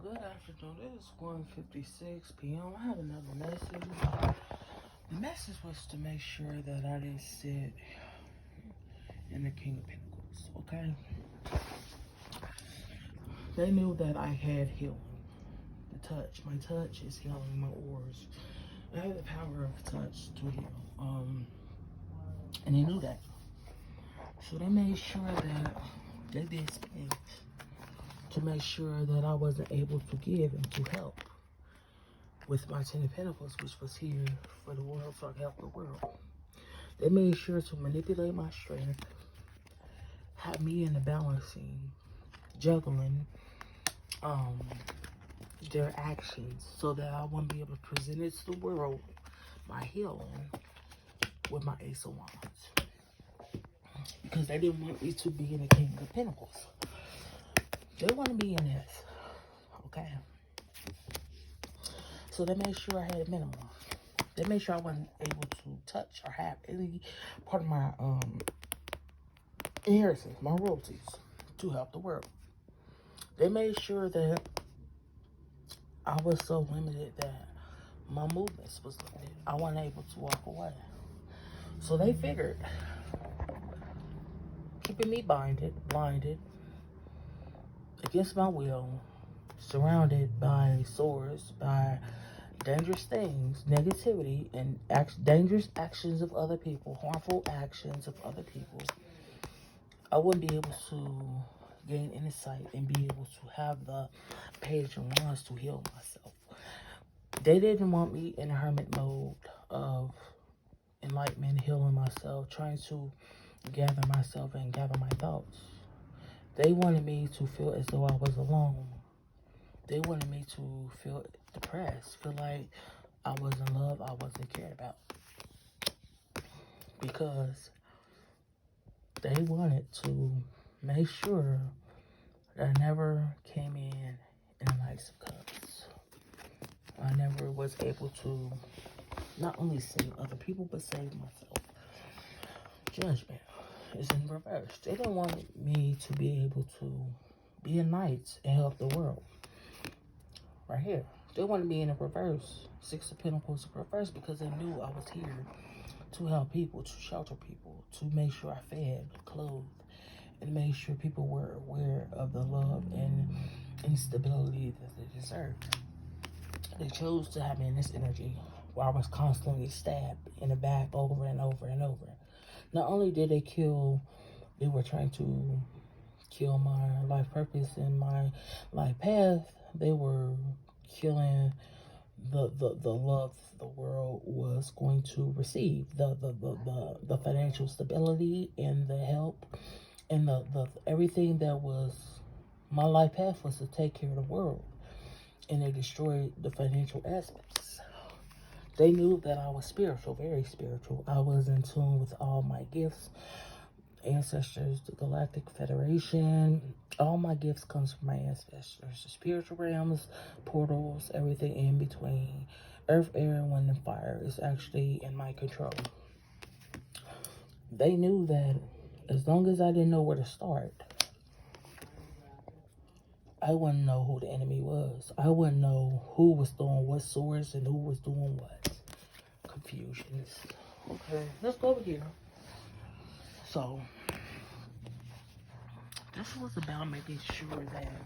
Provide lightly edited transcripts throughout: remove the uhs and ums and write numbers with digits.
Good afternoon. It is 1:56 p.m. I have another message. The message was to make sure that I didn't sit in the King of Pentacles, okay? They knew that I had healing. The touch. My touch is healing my auras. I have the power of touch to heal. And they knew that. So they made sure that they did things to make sure that I wasn't able to give and to help with my Ten of Pentacles, which was here for the world, so I could help the world. They made sure to manipulate my strength, have me in the balancing, juggling their actions so that I wouldn't be able to present it to the world, my healing, with my Ace of Wands. Because they didn't want me to be in the King of Pentacles. They want to be in this, okay? So they made sure I had a minimum. They made sure I wasn't able to touch or have any part of my inheritance, my royalties, to help the world. They made sure that I was so limited that my movements was limited. I wasn't able to walk away. So they figured, keeping me blinded, against my will, surrounded by swords, by dangerous things, negativity, and dangerous actions of other people, harmful actions of other people, I wouldn't be able to gain insight and be able to have the Page of Wands to heal myself. They didn't want me in a hermit mode of enlightenment, healing myself, trying to gather myself and gather my thoughts. They wanted me to feel as though I was alone. They wanted me to feel depressed, feel like I wasn't loved, I wasn't cared about. Because they wanted to make sure that I never came in a Knights of Cups. I never was able to not only save other people, but save myself. Judgment is in reverse. They didn't want me to be able to be a knight and help the world. Right here. They wanted me in a reverse. Six of Pentacles in reverse, because they knew I was here to help people, to shelter people, to make sure I fed, clothed, and make sure people were aware of the love and instability that they deserved. They chose to have me in this energy where I was constantly stabbed in the back over and over and over. Not only did they were trying to kill my life purpose and my life path, they were killing the love the world was going to receive, the financial stability and the help and the everything that was my life path was to take care of the world. And they destroyed the financial aspects. They knew that I was spiritual, very spiritual. I was in tune with all my gifts, ancestors, the Galactic Federation. All my gifts comes from my ancestors. The spiritual realms, portals, everything in between. Earth, air, wind, and fire is actually in my control. They knew that as long as I didn't know where to start, I wouldn't know who the enemy was. I wouldn't know who was throwing what swords and who was doing what. Confusions. Okay, let's go over here. So, this was about making sure that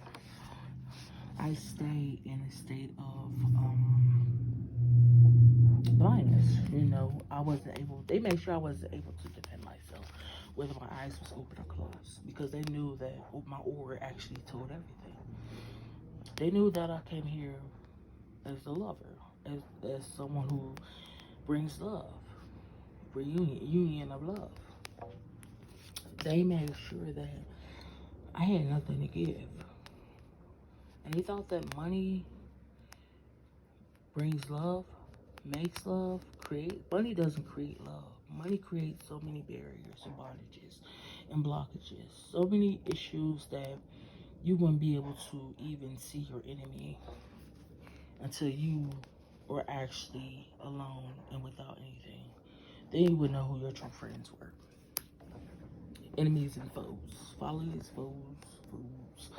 I stay in a state of blindness. You know, I wasn't able, they made sure I wasn't able to defend myself, whether my eyes was open or closed, because they knew that my aura actually told everything. They knew that I came here as a lover, as someone who brings love, union of love. They made sure that I had nothing to give. And they thought that money brings love, makes love, money doesn't create love. Money creates so many barriers and bondages and blockages, so many issues that you wouldn't be able to even see your enemy until you were actually alone and without anything. Then you would know who your true friends were. Enemies and foes. Follies, foes, fools.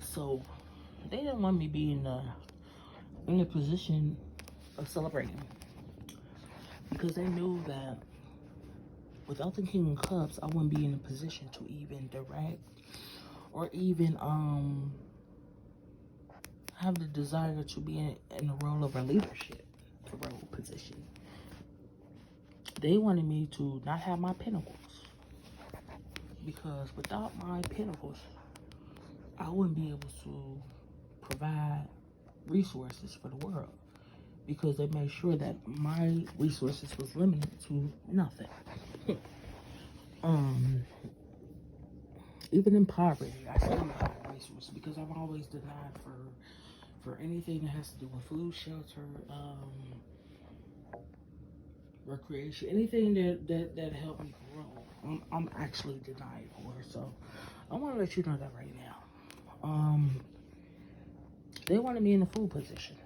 So they didn't want me being in a position of celebrating because they knew that without the King of Cups, I wouldn't be in a position to even direct or even have the desire to be in the role of a leadership role position. They wanted me to not have my pinnacles because without my pinnacles, I wouldn't be able to provide resources for the world because they made sure that my resources was limited to nothing. Even in poverty, I still have resources because I'm always denied for anything that has to do with food, shelter, recreation, anything that helped me grow. I'm actually denied for. So I want to let you know that right now. They wanted me in a food position.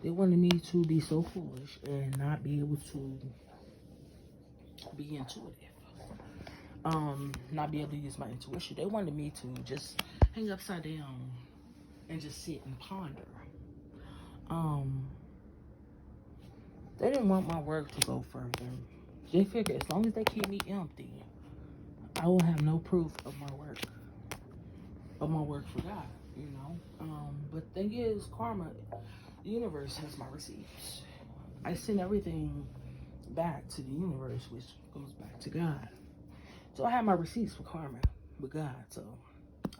They wanted me to be so foolish and not be able to be intuitive. Not be able to use my intuition. They wanted me to just hang upside down and just sit and ponder. They didn't want my work to go further. They figured as long as they keep me empty, I will have no proof of my work for God, you know. But the thing is, karma, the universe has my receipts. I send everything back to the universe, which goes back to God. So I have my receipts for karma with God. So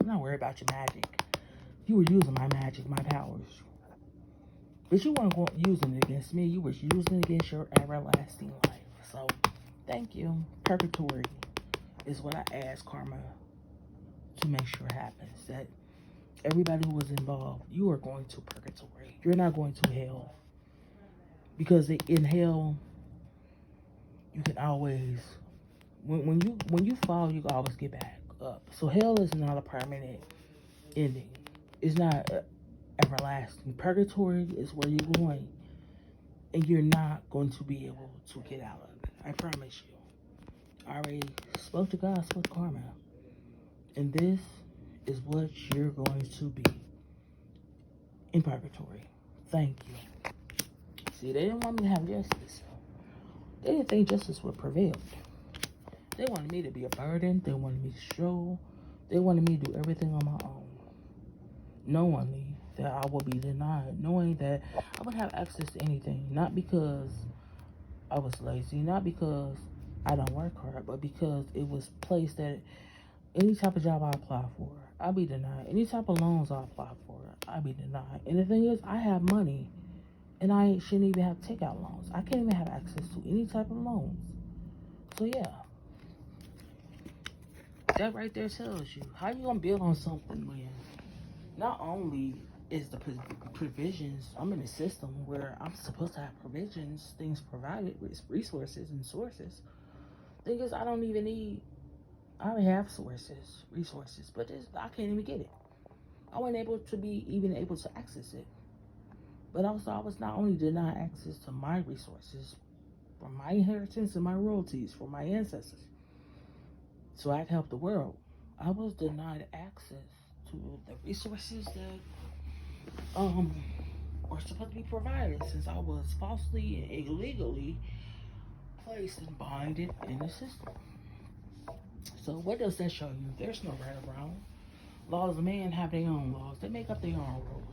I'm not worried about your magic. You were using my magic, my powers. But you weren't using it against me. You were using it against your everlasting life. So thank you. Purgatory is what I asked karma to make sure happens. That everybody who was involved, you are going to purgatory. You're not going to hell. Because in hell, you can always, when you fall, you can always get back up. So hell is not a permanent ending. It's not everlasting. Purgatory is where you're going, and you're not going to be able to get out of it. I promise you. I already spoke to God, spoke to karma, and this is what you're going to be in purgatory. Thank you. See, they didn't want me to have justice. They didn't think justice would prevail. They wanted me to be a burden. They wanted me to stroll. They wanted me to do everything on my own, knowing that I would be denied, knowing that I would have access to anything, not because I was lazy, not because I don't work hard, but because it was placed that any type of job I apply for, I'll be denied. Any type of loans I apply for, I'll be denied. And the thing is, I have money, and I shouldn't even have takeout loans. I can't even have access to any type of loans. So yeah, that right there tells you how you gonna build on something when not only is the provisions, I'm in a system where I'm supposed to have provisions, things provided with resources and sources. Thing is, I already have resources, but I can't even get it. I wasn't able to be even able to access it. But also, I was not only denied access to my resources, from my inheritance and my royalties, from my ancestors, so I could help the world. I was denied access to the resources that were supposed to be provided since I was falsely and illegally placed and binded in the system. So what does that show you? There's no right or wrong. Laws of man have their own laws. They make up their own rules.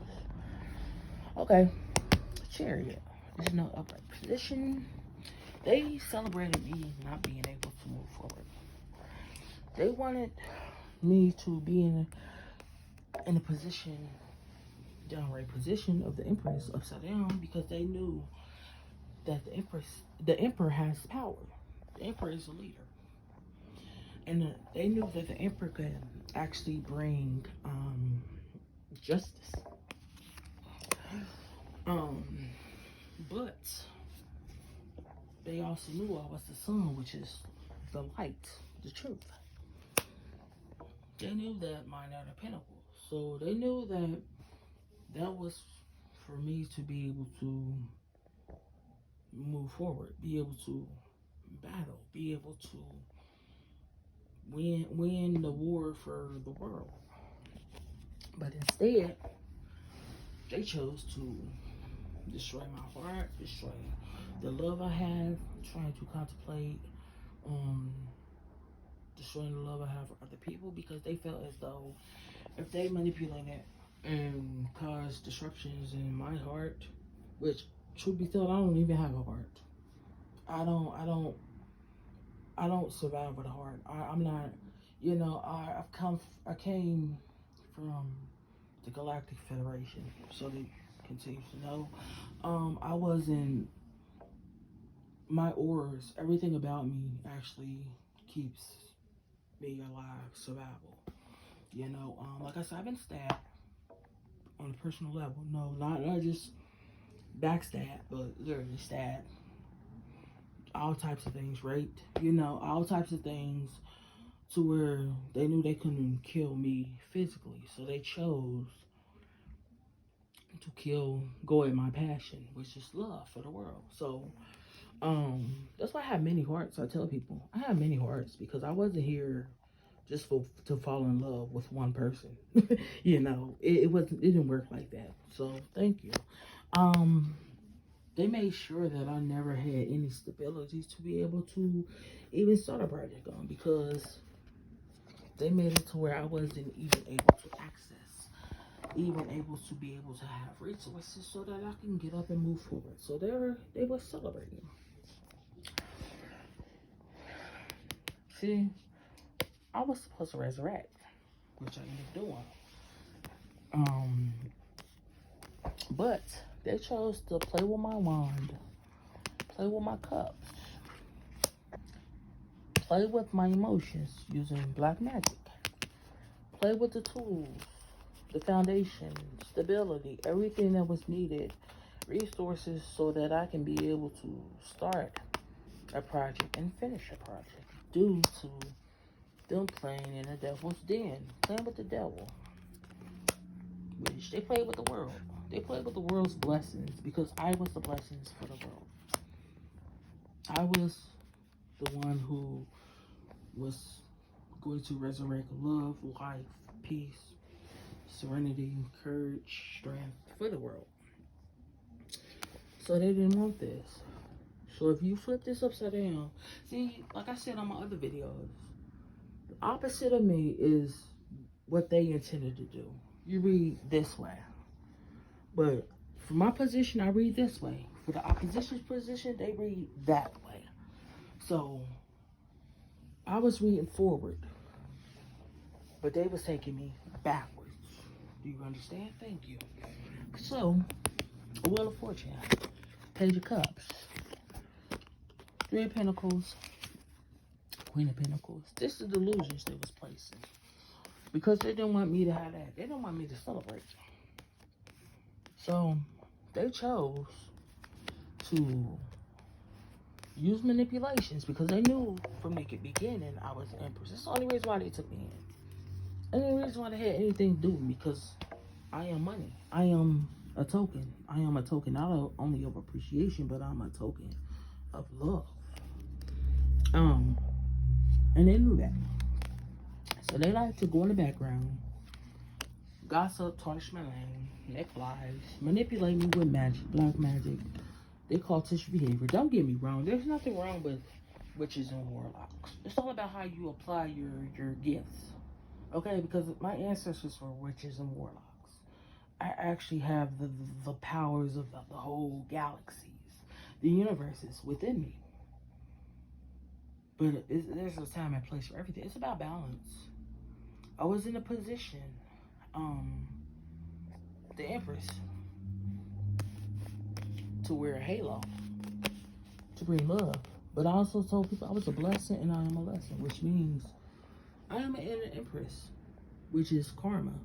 Okay, Chariot. There's no upright position. They celebrated me not being able to move forward. They wanted me to be in a position, downright position of the Empress upside down, because they knew that the Emperor has power. The Emperor is a leader. And they knew that the Emperor could actually bring justice. But they also knew I was the sun, which is the light, the truth. They knew that mine are the pinnacle. So they knew that was for me to be able to move forward, be able to battle, be able to win the war for the world. But instead, they chose to destroy my heart, destroy the love I have, trying to contemplate destroying the love I have for other people because they felt as though if they manipulated and caused disruptions in my heart, which truth be told, I don't even have a heart. I don't survive with a heart. I'm not, you know, I came from the Galactic Federation, so they continue to know. I was in my auras, everything about me actually keeps me alive, survival. You know, like I said, I've been stabbed on a personal level. No, not just backstab, but literally stabbed. All types of things, raped. You know, all types of things to where they knew they couldn't kill me physically, so they chose to go at my passion, which is love for the world. So, that's why I have many hearts. I tell people I have many hearts because I wasn't here just to fall in love with one person. You know, it didn't work like that. So thank you. They made sure that I never had any stability to be able to even start a project on because they made it to where I wasn't even able to access, even able to be able to have resources so that I can get up and move forward. So they were celebrating. See, I was supposed to resurrect, which I ended up doing. But they chose to play with my wand, play with my cups, play with my emotions using black magic, play with the tools, the foundation, stability, everything that was needed, resources so that I can be able to start a project and finish a project due to them playing in the devil's den, playing with the devil, which they played with the world. They played with the world's blessings because I was the blessings for the world. I was the one who was going to resurrect love, life, peace, serenity, courage, strength for the world. So they didn't want this. So if you flip this upside down, see, like I said on my other videos, the opposite of me is what they intended to do. You read this way. But for my position, I read this way. For the opposition's position, they read that way. So I was reading forward, but they was taking me backwards. Do you understand? Thank you. So, Wheel of Fortune, Page of Cups, Three of Pentacles, Queen of Pentacles. This is the delusions they was placing. Because they didn't want me to have that. They didn't want me to celebrate. So, they chose to use manipulations because they knew from the beginning I was the Empress. That's the only reason why they took me in. And the reason why they had anything to do with me because I am money. I am a token. I am a token not only of appreciation, but I'm a token of love. And they knew that. So they like to go in the background, gossip, tarnish my name, neck lies, manipulate me with magic, black magic. They call tissue behavior. Don't get me wrong. There's nothing wrong with witches and warlocks. It's all about how you apply your gifts. Okay? Because my ancestors were witches and warlocks. I actually have the powers of the whole galaxies, the universes within me. But there's a time and place for everything. It's about balance. I was in a position, the Empress, to wear a halo, to bring love. But I also told people I was a blessing and I am a lesson, which means I am an Empress, which is karma,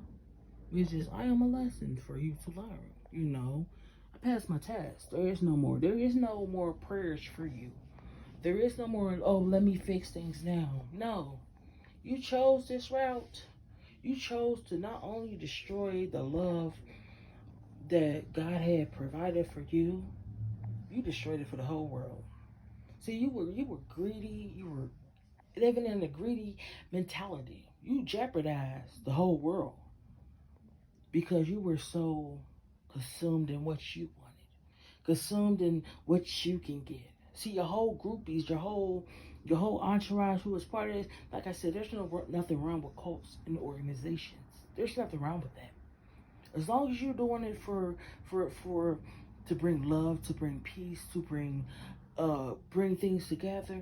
which is I am a lesson for you to learn. You know, I passed my test. There is no more prayers for you. There is no more, oh, let me fix things now. No, you chose this route. You chose to not only destroy the love that God had provided for you, you destroyed it for the whole world. See, you were greedy. You were living in a greedy mentality. You jeopardized the whole world. because you were so consumed in what you wanted, consumed in what you can get. See, your whole groupies, your whole entourage who was part of this. Like I said, there's nothing wrong with cults and organizations. There's nothing wrong with that. As long as you're doing it for to bring love, to bring peace, to bring things together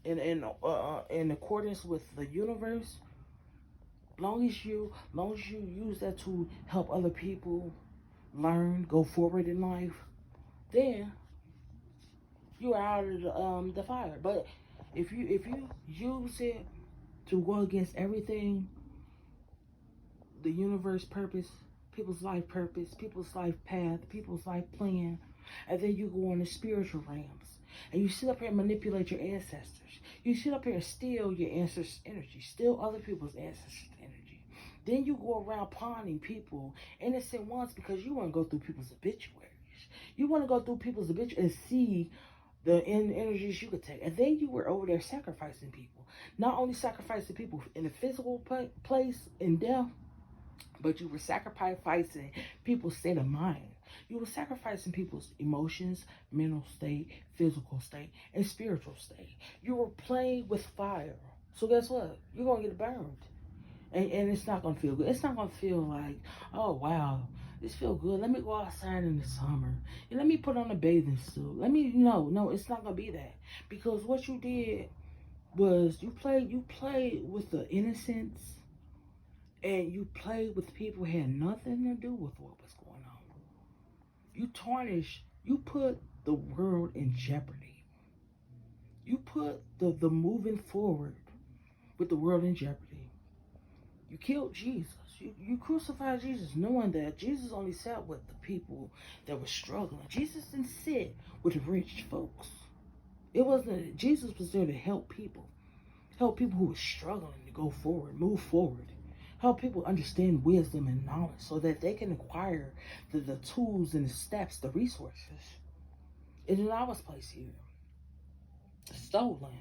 in accordance with the universe. Long as you use that to help other people learn, go forward in life, then you're out of the fire. But if you use it to go against everything, the universe purpose, people's life path, people's life plan, and then you go on the spiritual realms and you sit up here and manipulate your ancestors. You sit up here and steal your ancestors' energy, steal other people's ancestors' energy. Then you go around pawning people, innocent ones, because you want to go through people's obituaries. You want to go through people's obituaries and see the energies you could take. And then you were over there sacrificing people. Not only sacrificing people in a physical place in death, but you were sacrificing people's state of mind. You were sacrificing people's emotions, mental state, physical state, and spiritual state. You were playing with fire. So guess what? You're going to get burned. And it's not going to feel good. It's not going to feel like, oh, wow, this feels good. Let me go outside in the summer. And let me put on a bathing suit. No, it's not going to be that. Because what you did was you played with the innocence, and you played with people who had nothing to do with what was going on. You tarnished, you put the world in jeopardy. You put the moving forward with the world in jeopardy. You killed Jesus. You crucified Jesus knowing that Jesus only sat with the people that were struggling. Jesus didn't sit with rich folks. Jesus was there to help people who were struggling to go forward, move forward. Help people understand wisdom and knowledge so that they can acquire the tools and the steps, the resources. It is our place here. Stolen.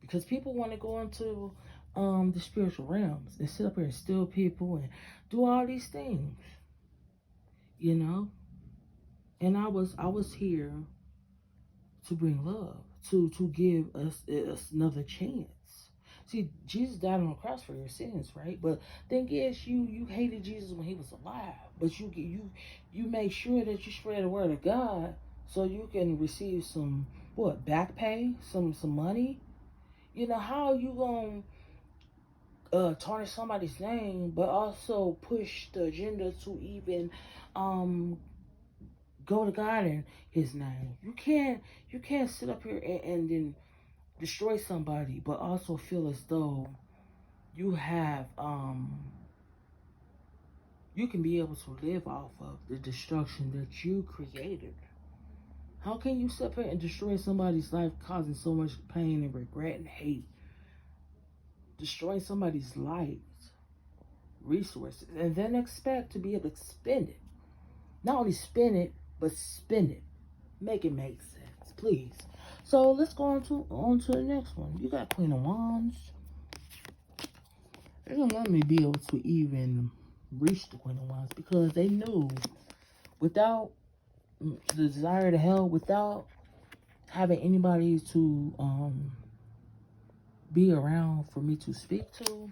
Because people want to go into the spiritual realms and sit up here and steal people and do all these things. You know? And I was here to bring love, to give us another chance. See, Jesus died on the cross for your sins, right? But thing is, you hated Jesus when he was alive, but you make sure that you spread the word of God so you can receive some back pay, some money. You know, how are you gonna tarnish somebody's name, but also push the agenda to even go to God in His name? You can't sit up here and then destroy somebody, but also feel as though you have you can be able to live off of the destruction that you created. How can you sit up here and destroy somebody's life, causing so much pain and regret and hate, destroying somebody's life, resources, and then expect to be able to spend it? Not only spend it, but spend it. Make it make sense, please. So let's go on to the next one. You got Queen of Wands. They don't let me be able to even reach the Queen of Wands because they knew without the desire to help, without having anybody to be around for me to speak to,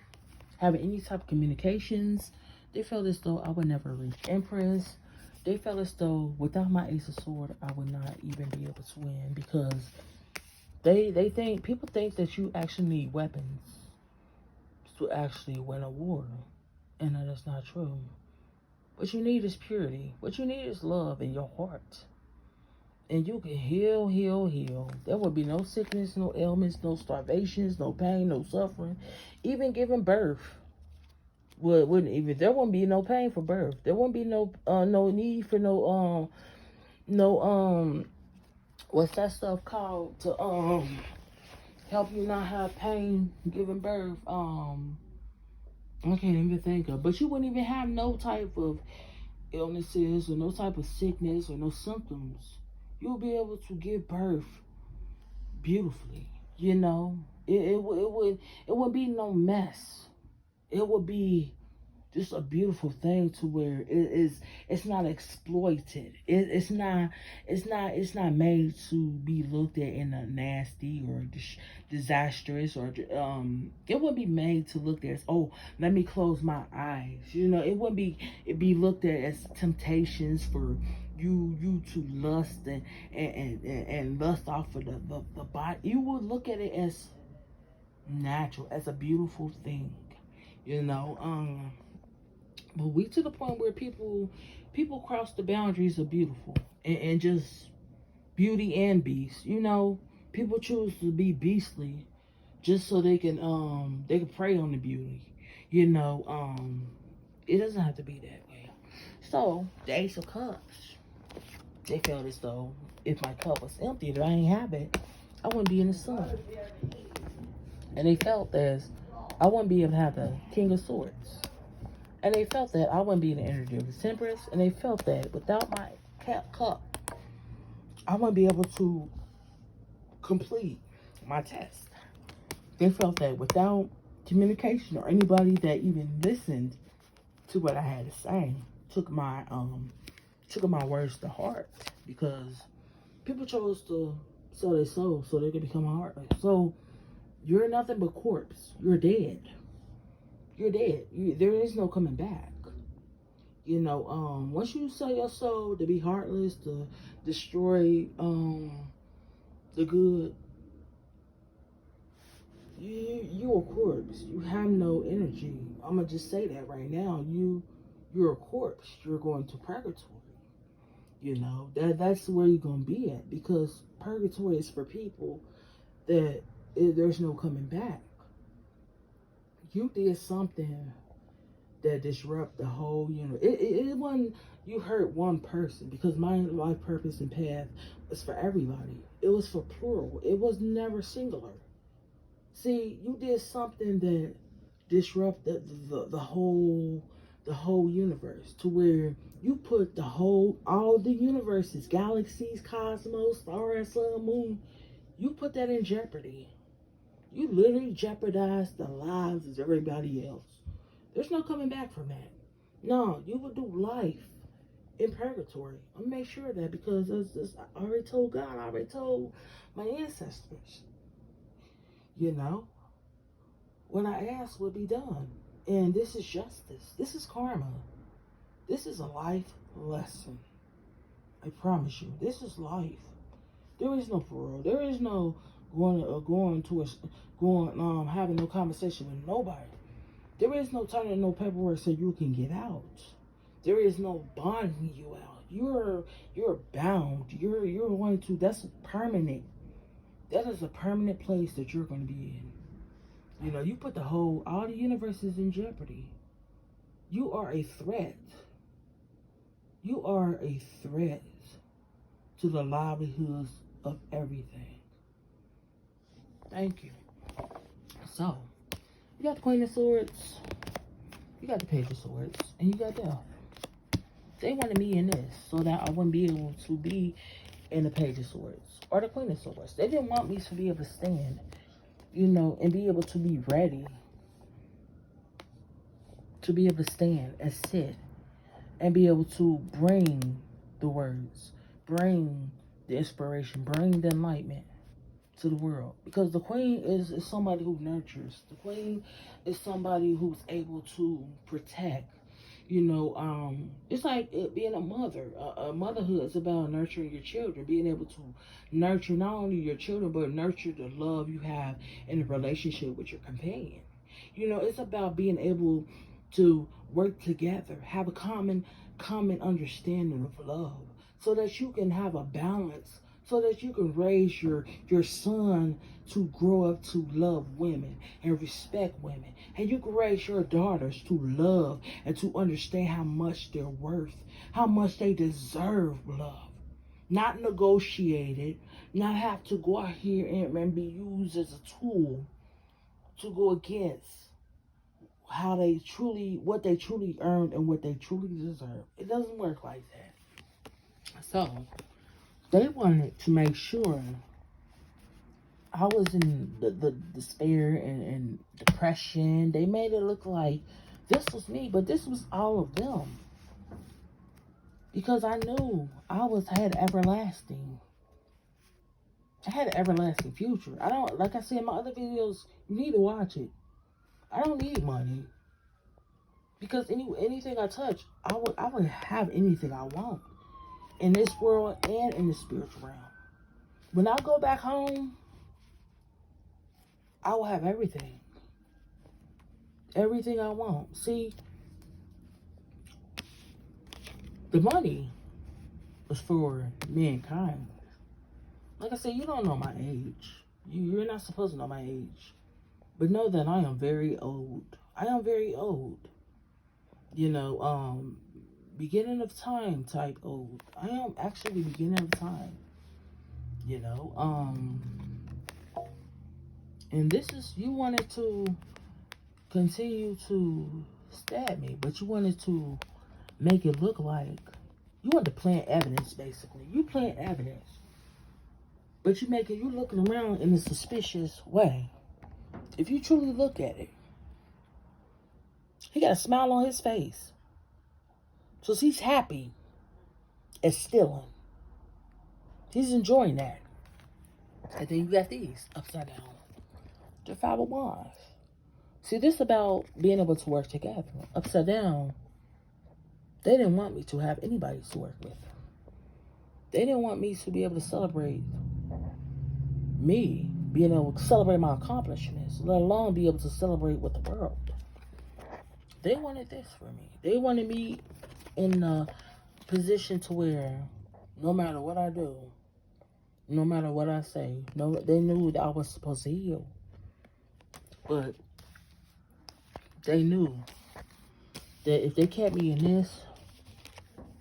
having any type of communications, they felt as though I would never reach Empress. They felt as though without my Ace of Swords, I would not even be able to win because people think that you actually need weapons to actually win a war, and that is not true. What you need is purity. What you need is love in your heart. And you can heal. There will be no sickness, no ailments, no starvations, no pain, no suffering. Even giving birth wouldn't even, there wouldn't be no pain for birth. There wouldn't be no need for no what's that stuff called to help you not have pain giving birth. I can't even think of, but you wouldn't even have no type of illnesses or no type of sickness or no symptoms. You'll be able to give birth beautifully. You know, it would be no mess. It would be just a beautiful thing to where it's not exploited. It's not made to be looked at in a nasty or disastrous, or it wouldn't be made to look at as, oh, let me close my eyes. It wouldn't be, it be looked at as temptations for you to lust and lust off of the body. You would look at it as natural, as a beautiful thing. But we to the point where people cross the boundaries of beautiful, and just beauty and beast. People choose to be beastly just so they can prey on the beauty. It doesn't have to be that way. So the Ace of Cups, they felt as though if my cup was empty, that I ain't have it, I wouldn't be in the sun. And they felt as I wouldn't be able to have the King of Swords. And they felt that I wouldn't be in the energy of the Temperance. And they felt that without my cup, I wouldn't be able to complete my test. They felt that without communication, or anybody that even listened to what I had to say, took my words to heart, because people chose to sell their soul so they could become heartless. So you're nothing but corpse. You're dead. You're dead. There is no coming back. Once you sell your soul to be heartless, to destroy the good, you're a corpse. You have no energy. I'm gonna just say that right now. You're a corpse. You're going to purgatory. That's where you're gonna be at, because purgatory is for people that there's no coming back. You did something that disrupt the whole universe. It wasn't you hurt one person, because my life purpose and path was for everybody. It was for plural. It was never singular. See, you did something that disrupted the whole universe, to where you put all the universes, galaxies, cosmos, stars, sun, moon, you put that in jeopardy. You literally jeopardized the lives of everybody else. There's no coming back from that. No, you will do life in purgatory. I'll make sure of that, because I already told God, I already told my ancestors. What I asked would be done. And this is justice. This is karma. This is a life lesson. I promise you, this is life. There is no parole. There is no having no conversation with nobody. There is no turning no paperwork so you can get out. There is no bonding you out. You're bound. You're going to. That's permanent. That is a permanent place that you're going to be in. You put all the universes in jeopardy. You are a threat. You are a threat to the livelihoods of everything. Thank you. So, you got the Queen of Swords, you got the Page of Swords, and you got Death. They wanted me in this so that I wouldn't be able to be in the Page of Swords or the Queen of Swords. They didn't want me to be able to stand, and be able to be ready. To be able to stand and sit and be able to bring the words, bring the inspiration, bring the enlightenment to the world. Because the Queen is somebody who nurtures. The Queen is somebody who's able to protect. It's like being a mother. Motherhood is about nurturing your children, being able to nurture not only your children, but nurture the love you have in a relationship with your companion. It's about being able to work together, have a common understanding of love, so that you can have a balance, so that you can raise your son to grow up to love women and respect women. And you can raise your daughters to love and to understand how much they're worth, how much they deserve love. Not negotiated, not have to go out here and be used as a tool to go against what they truly earned and what they truly deserve. It doesn't work like that. So, they wanted to make sure I was in the despair and depression. They made it look like This was me, but this was all of them. Because I knew had everlasting. I had an everlasting future. I don't, like I said in my other videos, you need to watch it. I don't need money. Because anything I touch, I would have anything I want. In this world and in the spiritual realm. When I go back home, I will have everything. Everything I want. See, the money was for mankind. Like I said, you don't know my age. You're not supposed to know my age. But know that I am very old. I am very old. You know, beginning of time type old. I am actually beginning of time. You know, and this is, you wanted to continue to stab me, but you wanted to make it look like, you wanted to plant evidence, basically. You plant evidence, but you looking around in a suspicious way. If you truly look at it, he got a smile on his face. So he's happy at stealing. He's enjoying that. And then you got these upside down. They're 5 of Wands. See, this is about being able to work together. Upside down, they didn't want me to have anybody to work with. They didn't want me to be able to celebrate me, being able to celebrate my accomplishments, let alone be able to celebrate with the world. They wanted this for me. They wanted me in a position to where no matter what I do, no matter what I say, they knew that I was supposed to heal. But they knew that if they kept me in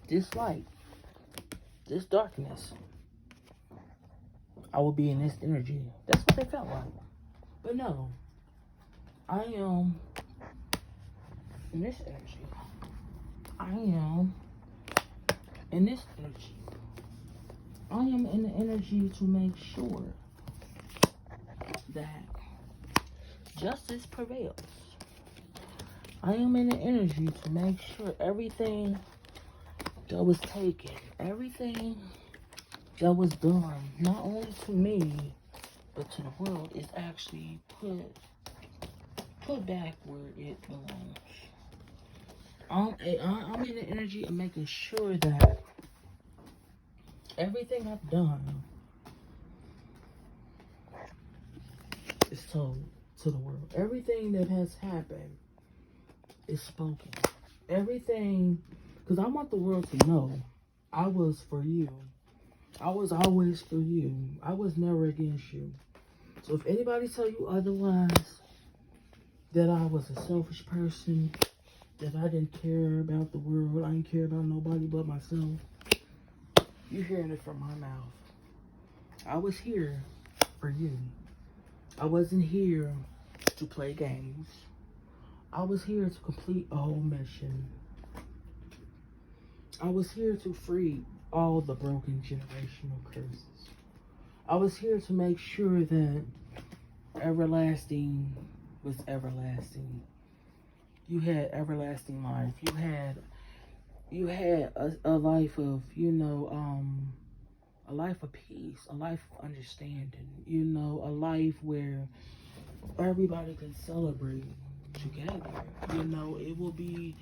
this light, this darkness, I would be in this energy. That's what they felt like. But no, I am in this energy. I am in this energy. I am in the energy to make sure that justice prevails. I am in the energy to make sure everything that was taken, everything that was done, not only to me, but to the world, is actually put back where it belongs. I'm in the energy of making sure that everything I've done is told to the world. Everything that has happened is spoken. Everything, because I want the world to know I was for you. I was always for you. I was never against you. So if anybody tell you otherwise, that I was a selfish person, that I didn't care about the world, I didn't care about nobody but myself, you're hearing it from my mouth. I was here for you. I wasn't here to play games. I was here to complete a whole mission. I was here to free all the broken generational curses. I was here to make sure that everlasting was everlasting. You had everlasting life. You had a life of, a life of peace, a life of understanding, a life where everybody can celebrate together. It will be,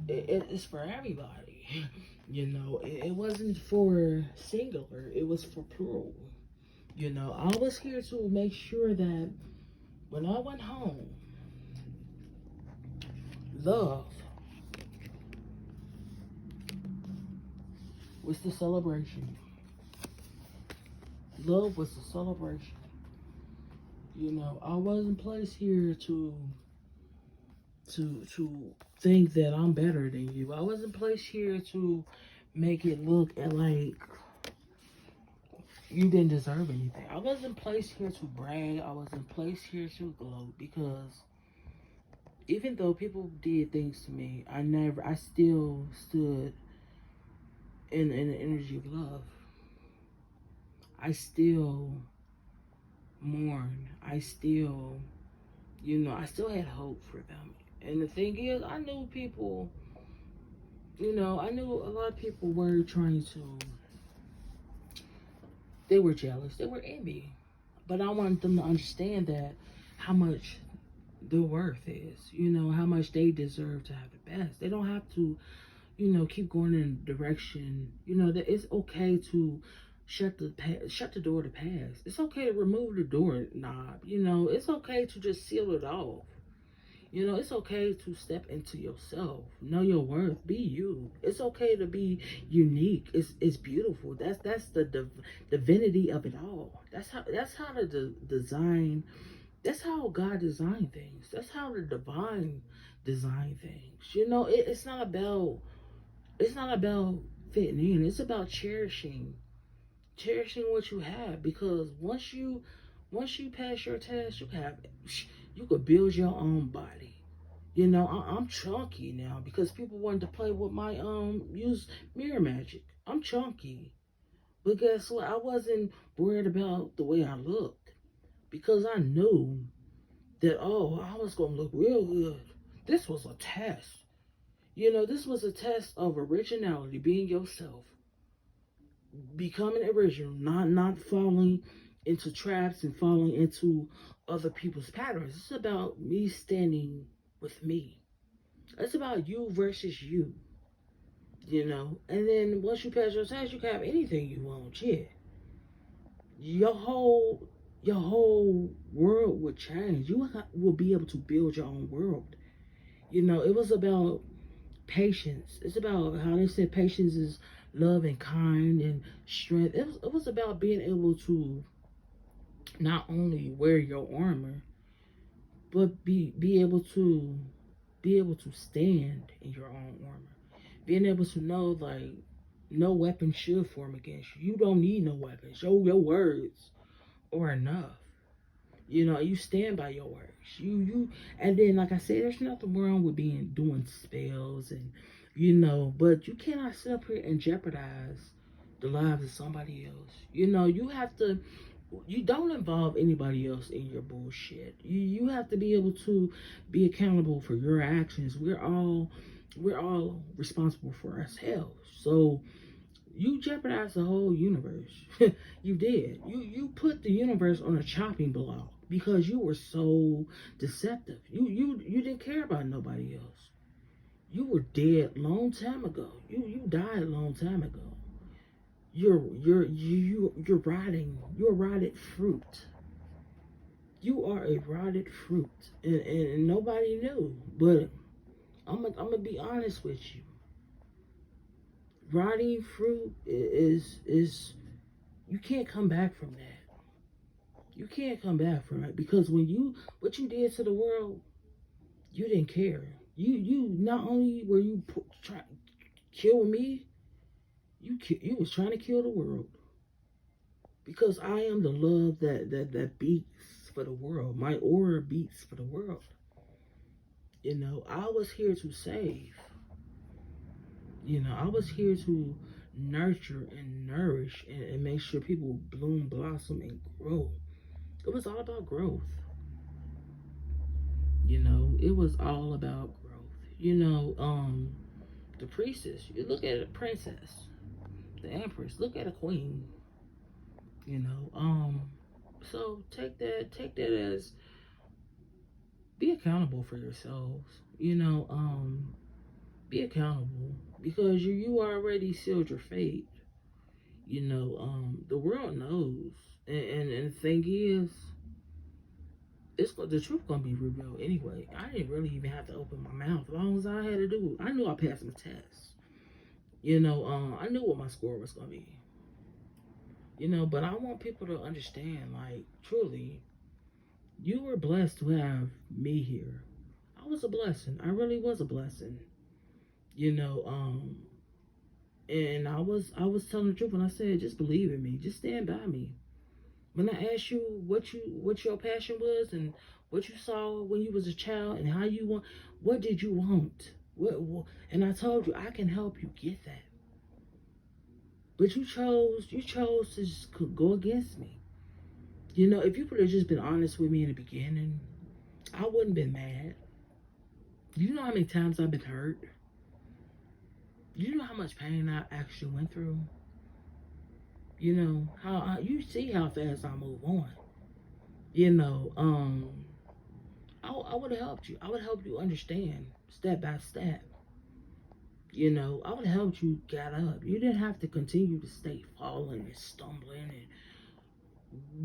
it's for everybody. It wasn't for singular, it was for plural. I was here to make sure that when I went home, love was the celebration. Love was the celebration. I wasn't placed here to think that I'm better than you. I wasn't placed here to make it look like you didn't deserve anything. I wasn't placed here to brag. I wasn't placed here to gloat, because even though people did things to me, I still stood in the energy of love. I still mourned. I still had hope for them. And the thing is, I knew people, I knew a lot of people were trying to, they were jealous, they were envy. But I wanted them to understand that how much their worth is, how much they deserve to have the best. They don't have to, keep going in a direction, that it's okay to shut the door to past. It's okay to remove the door knob, it's okay to just seal it off. It's okay to step into yourself, know your worth, be you. It's okay to be unique. It's beautiful. That's the divinity of it all. That's how the design. That's how God designed things. That's how the divine design things. It's not about fitting in. It's about cherishing what you have, because once you pass your test, you could build your own body. I'm chunky now because people wanted to play with my use mirror magic. I'm chunky, but guess what? I wasn't worried about the way I looked because I knew that, I was gonna look real good. This was a test. This was a test of originality, being yourself, becoming original, not falling into traps and falling into other people's patterns. It's about me standing with me. It's about you versus you. And then once you pass your test, you can have anything you want. Yeah, your whole world would change. You will be able to build your own world. It was about patience. It's about how they said patience is love and kind and strength. It was about being able to not only wear your armor, but be able to stand in your own armor. Being able to know, like, no weapon should form against you. You don't need no weapons. Your words are enough. You stand by your words. And then, like I said, there's nothing wrong with doing spells and, but you cannot sit up here and jeopardize the lives of somebody else. You don't involve anybody else in your bullshit. You have to be able to be accountable for your actions. We're all responsible for ourselves. So you jeopardized the whole universe. You did. You put the universe on a chopping block because you were so deceptive. You didn't care about nobody else. You were dead long time ago. You died a long time ago. You're rotting. You're rotted fruit. You are a rotted fruit, and nobody knew. But I'm gonna be honest with you. Rotting fruit is you can't come back from that. You can't come back from it because what you did to the world, you didn't care. You not only were you trying to kill me, you was trying to kill the world. Because I am the love that beats for the world. My aura beats for the world. I was here to save. I was here to nurture and nourish and make sure people bloom, blossom, and grow. It was all about growth. It was all about growth. The priestess, you look at a princess, the empress, look at a queen. You know, um, so take that as, be accountable for yourselves. Be accountable because you already sealed your fate. The world knows, and the thing is, the truth gonna be revealed anyway. I didn't really even have to open my mouth. As long as I had to do, I knew I passed my test. I knew what my score was gonna be. But I want people to understand, like, truly, you were blessed to have me here. I was a blessing. I really was a blessing. You know, um, and I was telling the truth when I said, just believe in me, just stand by me. When I asked you what your passion was and what you saw when you was a child and how you want, what did you want? And I told you I can help you get that. But you chose to just go against me. If you would have just been honest with me in the beginning, I wouldn't have been mad. You know how many times I've been hurt? You know how much pain I actually went through? You know, you see how fast I move on. You know, I would have helped you. I would help you understand step by step. You know, I would have helped you get up. You didn't have to continue to stay falling and stumbling and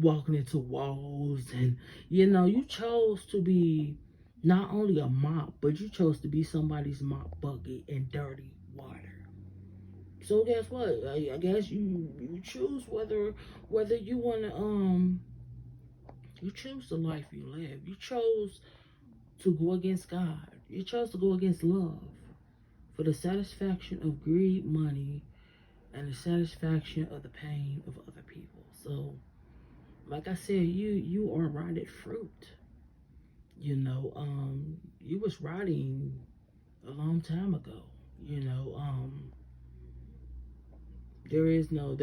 walking into walls. And, you know, you chose to be not only a mop, but you chose to be somebody's mop bucket in dirty water. So guess what? I guess you choose whether you want to you choose the life you live. You chose to go against God. You chose to go against love for the satisfaction of greed, money, and the satisfaction of the pain of other people. So, like I said, you are rotted fruit. You know, you was rotting a long time ago. You know, there is no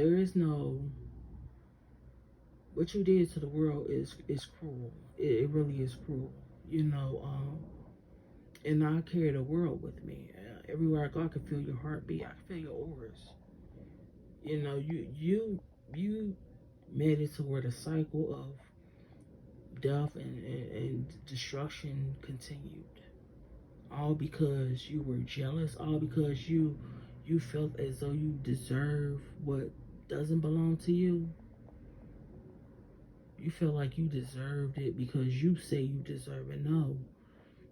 what you did to the world is cruel. It really is cruel. You know, and I carry the world with me. Everywhere I go, I can feel your heartbeat. I can feel your auras. You know, you made it to where the cycle of death and destruction continued. All because you were jealous. All because you felt as though you deserve what doesn't belong to you. You feel like you deserved it because you say you deserve it. No.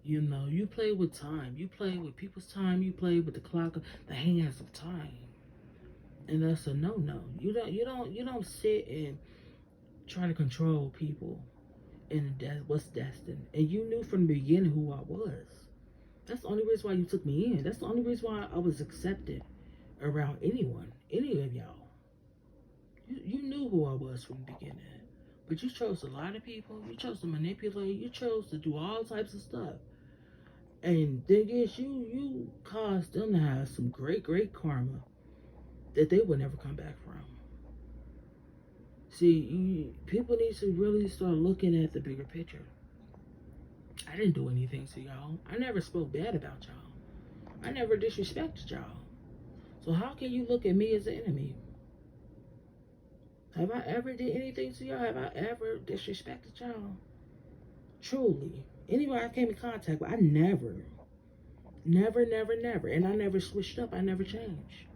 You know, you play with time. You play with people's time. You play with the clock, the hands of time. And that's a no-no. You don't sit and try to control people and that's what's destined. And you knew from the beginning who I was. That's the only reason why you took me in. That's the only reason why I was accepted around anyone, any of y'all. You knew who I was from the beginning. But you chose to lie to people. You chose to manipulate. You chose to do all types of stuff. And thing is, you caused them to have some great karma that they would never come back from. See, people need to really start looking at the bigger picture. I didn't do anything to y'all. I never spoke bad about y'all. I never disrespected y'all. So how can you look at me as an enemy? Have I ever did anything to y'all? Have I ever disrespected y'all? Truly. Anybody I came in contact with, I never. And I never switched up. I never changed.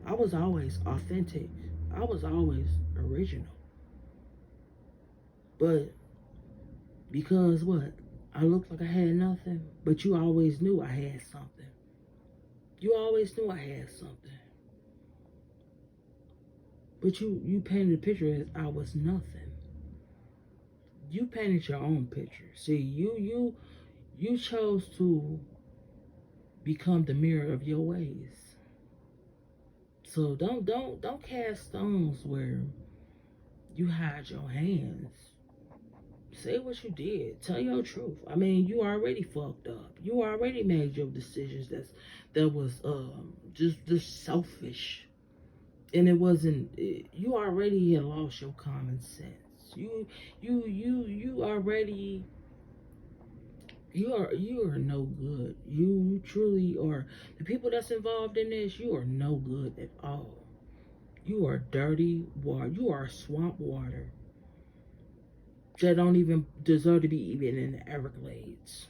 I was always authentic. I was always original. But because what? I looked like I had nothing, but you always knew I had something. You always knew I had something. But you painted a picture as I was nothing. You painted your own picture. See, you chose to become the mirror of your ways. So don't cast stones where you hide your hands. Say what you did. Tell your truth. I mean, you already fucked up. You already made your decisions that was just selfish. And it wasn't you already had lost your common sense. You already you are no good. You truly are. The people that's involved in this, you are no good at all. You are dirty water. You are swamp water that don't even deserve to be even in the Everglades.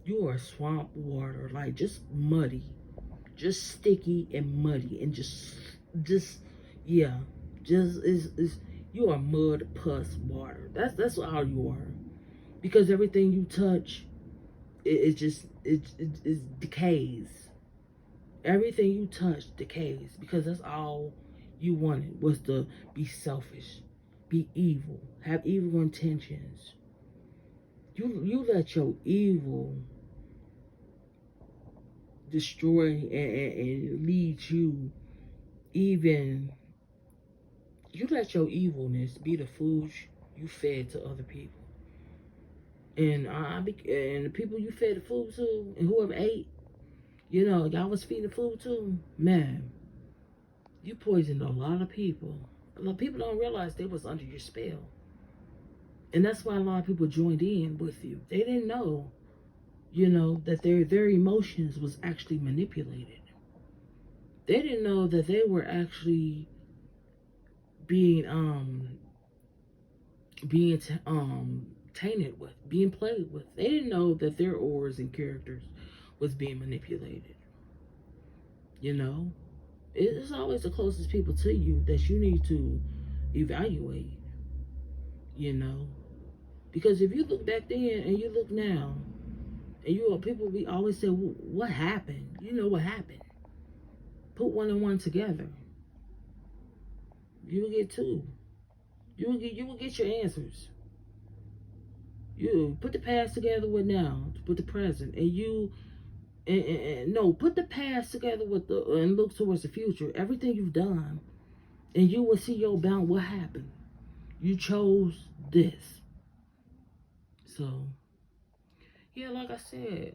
You are swamp water, like just muddy, just sticky and muddy, and just yeah, just is you are mud, pus, water. That's all you are, because everything you touch, it decays. Everything you touch decays because that's all you wanted was to be selfish, be evil, have evil intentions. You let your evil destroy and lead you even. You let your evilness be the food you fed to other people. And and the people you fed the food to, and whoever ate, you know, y'all was feeding food to, man, you poisoned a lot of people. A lot of people don't realize they was under your spell. And that's why a lot of people joined in with you. They didn't know you know, that their emotions was actually manipulated. They didn't know that they were actually being tainted with, being played with. They didn't know that their auras and characters was being manipulated. You know, it's always the closest people to you that you need to evaluate. You know, because if you look back then and you look now, and people be always say, well, "What happened?" You know what happened. Put one and one together. You will get two. You will get your answers. You put the past together with now, with the present, and no, put the past together with the and look towards the future. Everything you've done, and you will see your bound. What happened? You chose this. So yeah, like I said,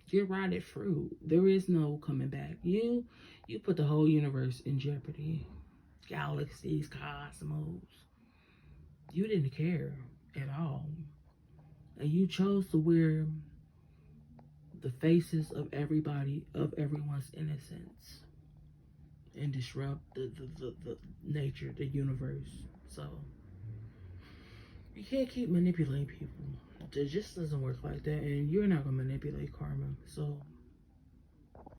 you're rotted fruit. There is no coming back. You put the whole universe in jeopardy. Galaxies, cosmos. You didn't care at all. And you chose to wear the faces of everybody, of everyone's innocence, and disrupt the nature, the universe. So you can't keep manipulating people. It just doesn't work like that, and you're not gonna manipulate karma. So